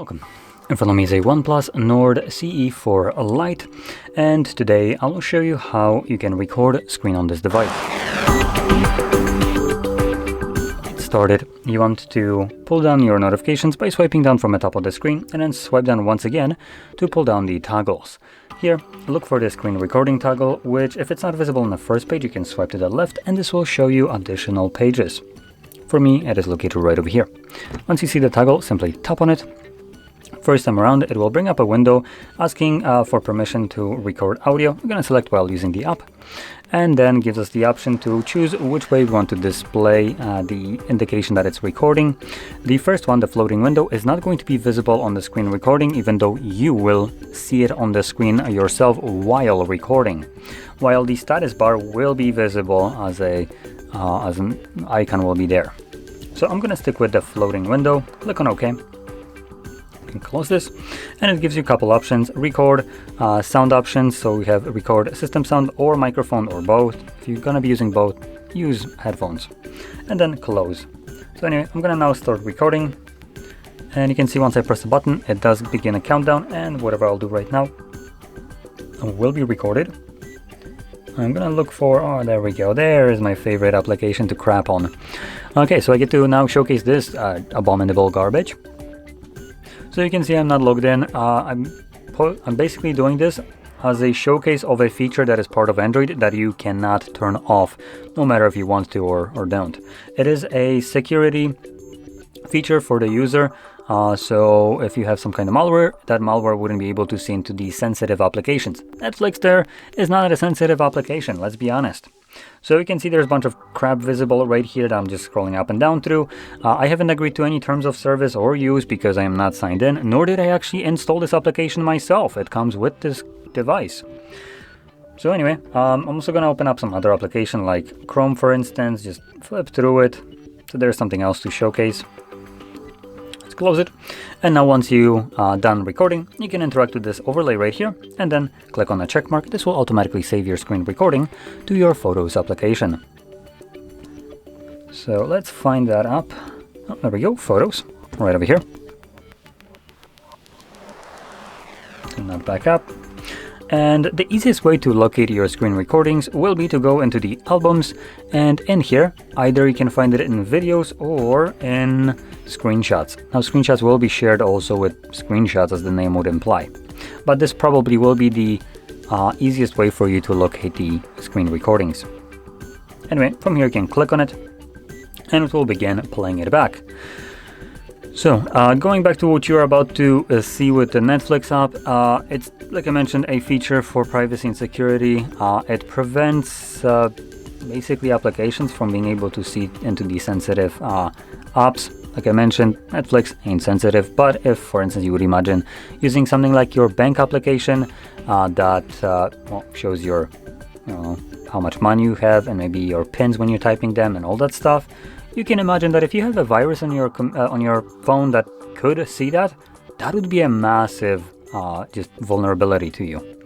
Welcome. In front of me is a OnePlus Nord CE for Lite, and today I will show you how you can record screen on this device. To get started, you want to pull down your notifications by swiping down from the top of the screen and then swipe down once again to pull down the toggles. Here, look for the screen recording toggle, which if it's not visible on the first page, you can swipe to the left and this will show you additional pages. For me, it is located right over here. Once you see the toggle, simply tap on it. First time around, it will bring up a window asking for permission to record audio. We're going to select while using the app, and then gives us the option to choose which way we want to display the indication that it's recording. The first one, the floating window, is not going to be visible on the screen recording, even though you will see it on the screen yourself while recording. While the status bar will be visible as an icon will be there. So I'm going to stick with the floating window, click on OK. Close this, and it gives you a couple options. Record sound options, so we have record system sound or microphone or both. If you're gonna be using both, use headphones, and then close. So anyway, I'm gonna now start recording, and you can see once I press the button it does begin a countdown, and whatever I'll do right now will be recorded. I'm gonna look for, oh, there we go, there is my favorite application to crap on. Okay, so I get to now showcase this abominable garbage. So you can see I'm not logged in. I'm basically doing this as a showcase of a feature that is part of Android that you cannot turn off, no matter if you want to or don't. It is a security feature for the user. So if you have some kind of malware, that malware wouldn't be able to see into the sensitive applications. Netflix there is not a sensitive application, let's be honest. So you can see there's a bunch of crap visible right here that I'm just scrolling up and down through. I haven't agreed to any terms of service or use because I am not signed in, nor did I actually install this application myself. It comes with this device. So anyway, I'm also going to open up some other application like Chrome, for instance, just flip through it. So there's something else to showcase. Let's close it. And now once you done recording, you can interact with this overlay right here and then click on the check mark. This will automatically save your screen recording to your Photos application. So let's find that up. Oh, there we go, Photos, right over here. Turn that back up. And the easiest way to locate your screen recordings will be to go into the albums, and in here either you can find it in videos or in screenshots. Now screenshots will be shared also with screenshots, as the name would imply, but this probably will be the easiest way for you to locate the screen recordings. Anyway, from here you can click on it and it will begin playing it back. So, going back to what you're about to see with the Netflix app, it's, like I mentioned, a feature for privacy and security. It prevents basically applications from being able to see into the sensitive apps. Like I mentioned, Netflix ain't sensitive, but if, for instance, you would imagine using something like your bank application that well, shows your, how much money you have and maybe your pins when you're typing them and all that stuff, you can imagine that if you have a virus on your phone that could see that, that would be a massive just vulnerability to you.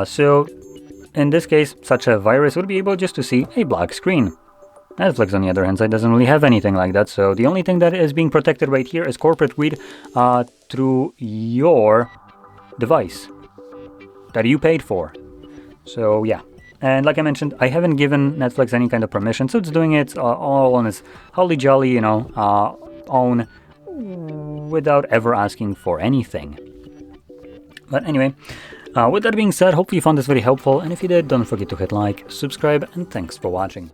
So in this case, such a virus would be able just to see a black screen. Netflix, on the other hand, doesn't really have anything like that. So the only thing that is being protected right here is corporate weed through your device that you paid for. So yeah. And like I mentioned, I haven't given Netflix any kind of permission, so it's doing it all on its holly jolly, own, without ever asking for anything. But anyway, with that being said, hopefully you found this very helpful, and if you did, don't forget to hit like, subscribe, and thanks for watching.